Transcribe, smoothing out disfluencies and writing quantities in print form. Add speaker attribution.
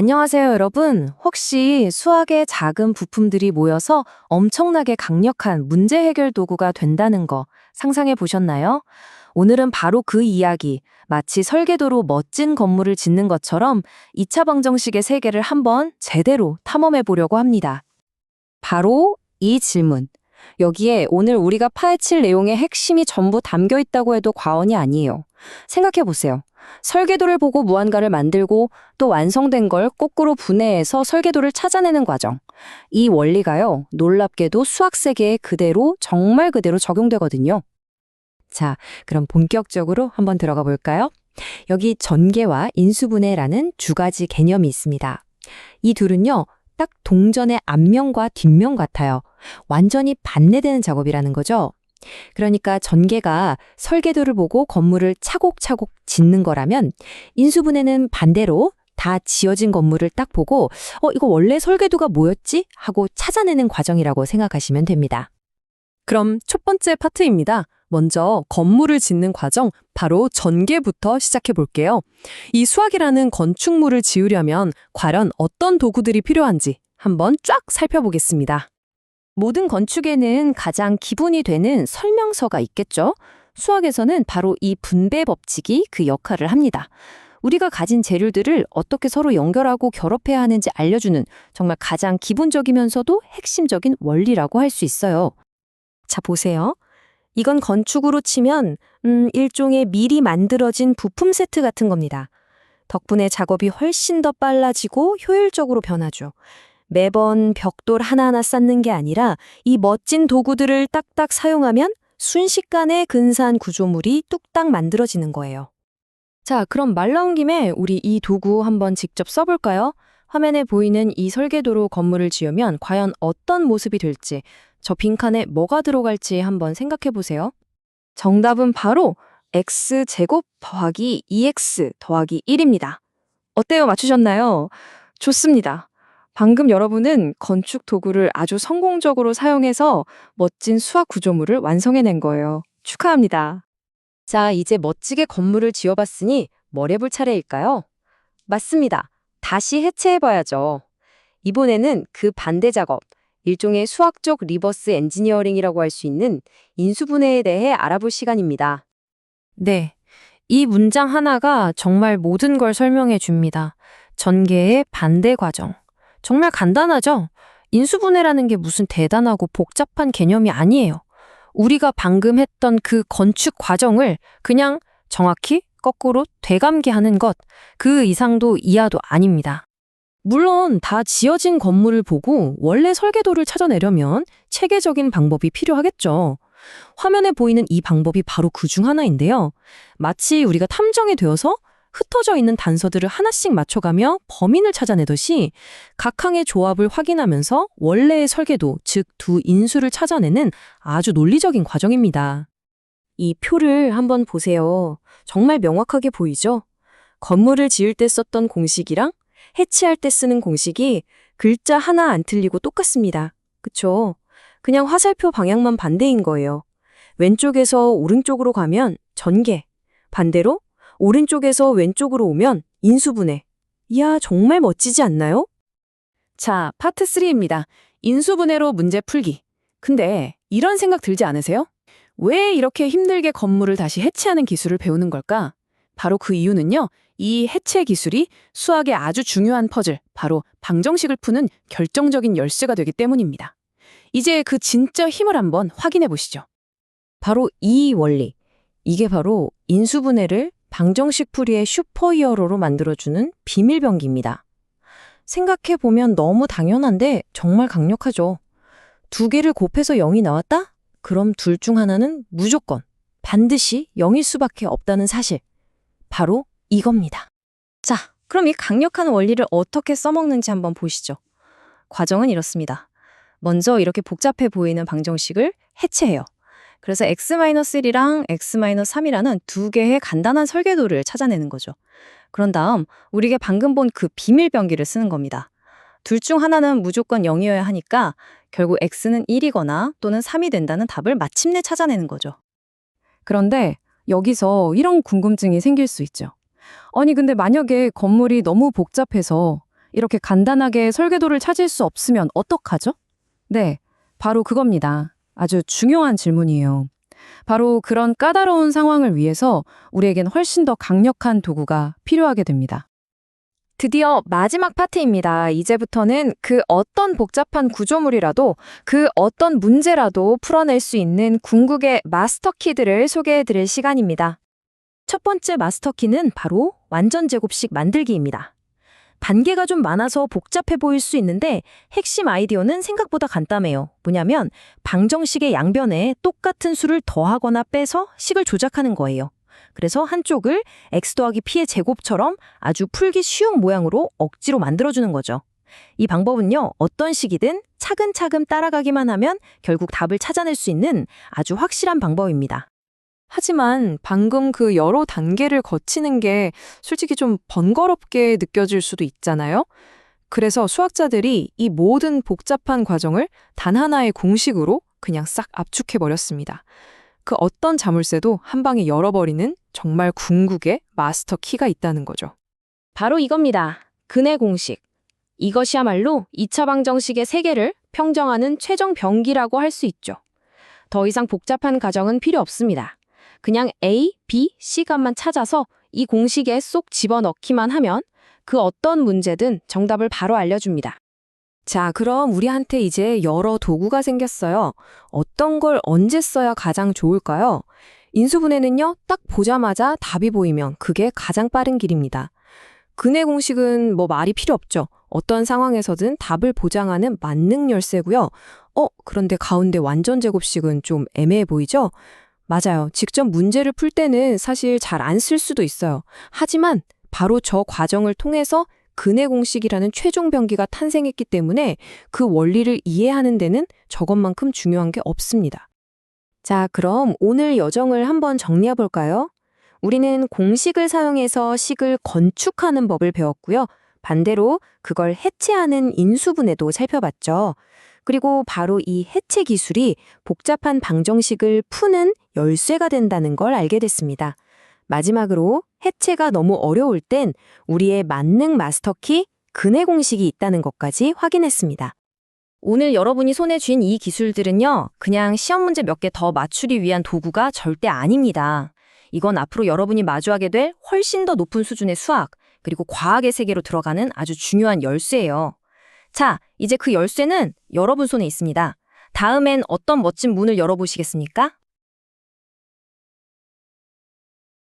Speaker 1: 안녕하세요, 여러분. 혹시 수학의 작은 부품들이 모여서 엄청나게 강력한 문제 해결 도구가 된다는 거 상상해 보셨나요? 오늘은 바로 그 이야기, 마치 설계도로 멋진 건물을 짓는 것처럼 2차 방정식의 세계를 한번 제대로 탐험해 보려고 합니다. 바로 이 질문. 여기에 오늘 우리가 파헤칠 내용의 핵심이 전부 담겨 있다고 해도 과언이 아니에요. 생각해 보세요. 설계도를 보고 무언가를 만들고 또 완성된 걸 거꾸로 분해해서 설계도를 찾아내는 과정. 이 원리가요, 놀랍게도 수학 세계에 그대로, 정말 그대로 적용되거든요. 자, 그럼 본격적으로 한번 들어가 볼까요? 여기 전개와 인수분해라는 두 가지 개념이 있습니다. 이 둘은요, 딱 동전의 앞면과 뒷면 같아요. 완전히 반대되는 작업이라는 거죠. 그러니까 전개가 설계도를 보고 건물을 차곡차곡 짓는 거라면 인수분해는 반대로 다 지어진 건물을 딱 보고 이거 원래 설계도가 뭐였지? 하고 찾아내는 과정이라고 생각하시면 됩니다.
Speaker 2: 그럼 첫 번째 파트입니다. 먼저 건물을 짓는 과정, 바로 전개부터 시작해 볼게요. 이 수학이라는 건축물을 지으려면 과연 어떤 도구들이 필요한지 한번 쫙 살펴보겠습니다.
Speaker 1: 모든 건축에는 가장 기본이 되는 설명서가 있겠죠? 수학에서는 바로 이 분배 법칙이 그 역할을 합니다. 우리가 가진 재료들을 어떻게 서로 연결하고 결합해야 하는지 알려주는 정말 가장 기본적이면서도 핵심적인 원리라고 할 수 있어요. 자, 보세요. 이건 건축으로 치면 일종의 미리 만들어진 부품 세트 같은 겁니다. 덕분에 작업이 훨씬 더 빨라지고 효율적으로 변하죠. 매번 벽돌 하나하나 쌓는 게 아니라 이 멋진 도구들을 딱딱 사용하면 순식간에 근사한 구조물이 뚝딱 만들어지는 거예요. 자, 그럼 말 나온 김에 우리 이 도구 한번 직접 써볼까요? 화면에 보이는 이 설계도로 건물을 지으면 과연 어떤 모습이 될지, 저 빈칸에 뭐가 들어갈지 한번 생각해 보세요. 정답은 바로 x제곱 더하기 2x 더하기 1입니다. 어때요? 맞추셨나요? 좋습니다. 방금 여러분은 건축 도구를 아주 성공적으로 사용해서 멋진 수학 구조물을 완성해낸 거예요. 축하합니다. 자, 이제 멋지게 건물을 지어봤으니 뭘 해볼 차례일까요? 맞습니다. 다시 해체해봐야죠. 이번에는 그 반대 작업, 일종의 수학적 리버스 엔지니어링이라고 할 수 있는 인수분해에 대해 알아볼 시간입니다. 네, 이 문장 하나가 정말 모든 걸 설명해 줍니다. 전개의 반대 과정. 정말 간단하죠? 인수분해라는 게 무슨 대단하고 복잡한 개념이 아니에요. 우리가 방금 했던 그 건축 과정을 그냥 정확히 거꾸로 되감기하는 것, 그 이상도 이하도 아닙니다. 물론 다 지어진 건물을 보고 원래 설계도를 찾아내려면 체계적인 방법이 필요하겠죠. 화면에 보이는 이 방법이 바로 그 중 하나인데요. 마치 우리가 탐정이 되어서 흩어져 있는 단서들을 하나씩 맞춰가며 범인을 찾아내듯이 각항의 조합을 확인하면서 원래의 설계도, 즉 두 인수를 찾아내는 아주 논리적인 과정입니다. 이 표를 한번 보세요. 정말 명확하게 보이죠? 건물을 지을 때 썼던 공식이랑 해체할 때 쓰는 공식이 글자 하나 안 틀리고 똑같습니다. 그쵸? 그냥 화살표 방향만 반대인 거예요. 왼쪽에서 오른쪽으로 가면 전개, 반대로 오른쪽에서 왼쪽으로 오면 인수분해. 이야, 정말 멋지지 않나요? 자, 파트 3입니다. 인수분해로 문제 풀기. 근데 이런 생각 들지 않으세요? 왜 이렇게 힘들게 건물을 다시 해체하는 기술을 배우는 걸까? 바로 그 이유는요, 이 해체 기술이 수학의 아주 중요한 퍼즐, 바로 방정식을 푸는 결정적인 열쇠가 되기 때문입니다. 이제 그 진짜 힘을 한번 확인해 보시죠. 바로 이 원리. 이게 바로 인수분해를 방정식 풀이의 슈퍼히어로로 만들어주는 비밀병기입니다. 생각해보면 너무 당연한데 정말 강력하죠. 두 개를 곱해서 0이 나왔다? 그럼 둘 중 하나는 무조건, 반드시 0일 수밖에 없다는 사실. 바로 이겁니다. 자, 그럼 이 강력한 원리를 어떻게 써먹는지 한번 보시죠. 과정은 이렇습니다. 먼저 이렇게 복잡해 보이는 방정식을 해체해요. 그래서 x-1이랑 x-3이라는 두 개의 간단한 설계도를 찾아내는 거죠. 그런 다음 우리가 방금 본 그 비밀병기를 쓰는 겁니다. 둘 중 하나는 무조건 0이어야 하니까 결국 x는 1이거나 또는 3이 된다는 답을 마침내 찾아내는 거죠. 그런데 여기서 이런 궁금증이 생길 수 있죠. 아니 근데 만약에 건물이 너무 복잡해서
Speaker 2: 이렇게 간단하게 설계도를 찾을 수 없으면 어떡하죠? 네, 바로 그겁니다. 아주 중요한 질문이에요. 바로 그런 까다로운 상황을 위해서 우리에겐 훨씬 더 강력한 도구가 필요하게 됩니다.
Speaker 1: 드디어 마지막 파트입니다. 이제부터는 그 어떤 복잡한 구조물이라도 그 어떤 문제라도 풀어낼 수 있는 궁극의 마스터키들을 소개해드릴 시간입니다. 첫 번째 마스터키는 바로 완전 제곱식 만들기입니다. 단계가 좀 많아서 복잡해 보일 수 있는데 핵심 아이디어는 생각보다 간단해요. 뭐냐면 방정식의 양변에 똑같은 수를 더하거나 빼서 식을 조작하는 거예요. 그래서 한쪽을 x 더하기 p의 제곱처럼 아주 풀기 쉬운 모양으로 억지로 만들어주는 거죠. 이 방법은요, 어떤 식이든 차근차근 따라가기만 하면 결국 답을 찾아낼 수 있는 아주 확실한 방법입니다.
Speaker 2: 하지만 방금 그 여러 단계를 거치는 게 솔직히 좀 번거롭게 느껴질 수도 있잖아요. 그래서 수학자들이 이 모든 복잡한 과정을 단 하나의 공식으로 그냥 싹 압축해버렸습니다. 그 어떤 자물쇠도 한 방에 열어버리는 정말 궁극의 마스터 키가 있다는 거죠.
Speaker 1: 바로 이겁니다. 근의 공식. 이것이야말로 2차 방정식의 세계를 평정하는 최종 병기라고 할 수 있죠. 더 이상 복잡한 가정은 필요 없습니다. 그냥 A, B, C 값만 찾아서 이 공식에 쏙 집어넣기만 하면 그 어떤 문제든 정답을 바로 알려줍니다. 자, 그럼 우리한테 이제 여러 도구가 생겼어요. 어떤 걸 언제 써야 가장 좋을까요? 인수분해는요, 딱 보자마자 답이 보이면 그게 가장 빠른 길입니다. 근의 공식은 뭐 말이 필요 없죠. 어떤 상황에서든 답을 보장하는 만능 열쇠고요. 그런데 가운데 완전 제곱식은 좀 애매해 보이죠? 맞아요. 직접 문제를 풀 때는 사실 잘 안 쓸 수도 있어요. 하지만 바로 저 과정을 통해서 근의 공식이라는 최종 병기가 탄생했기 때문에 그 원리를 이해하는 데는 저것만큼 중요한 게 없습니다. 자, 그럼 오늘 여정을 한번 정리해 볼까요? 우리는 공식을 사용해서 식을 건축하는 법을 배웠고요. 반대로 그걸 해체하는 인수분해도 살펴봤죠. 그리고 바로 이 해체 기술이 복잡한 방정식을 푸는 열쇠가 된다는 걸 알게 됐습니다. 마지막으로 해체가 너무 어려울 땐 우리의 만능 마스터키 근의 공식이 있다는 것까지 확인했습니다. 오늘 여러분이 손에 쥔 이 기술들은요, 그냥 시험 문제 몇 개 더 맞추기 위한 도구가 절대 아닙니다. 이건 앞으로 여러분이 마주하게 될 훨씬 더 높은 수준의 수학, 그리고 과학의 세계로 들어가는 아주 중요한 열쇠예요. 자, 이제 그 열쇠는 여러분 손에 있습니다. 다음엔 어떤 멋진 문을 열어보시겠습니까?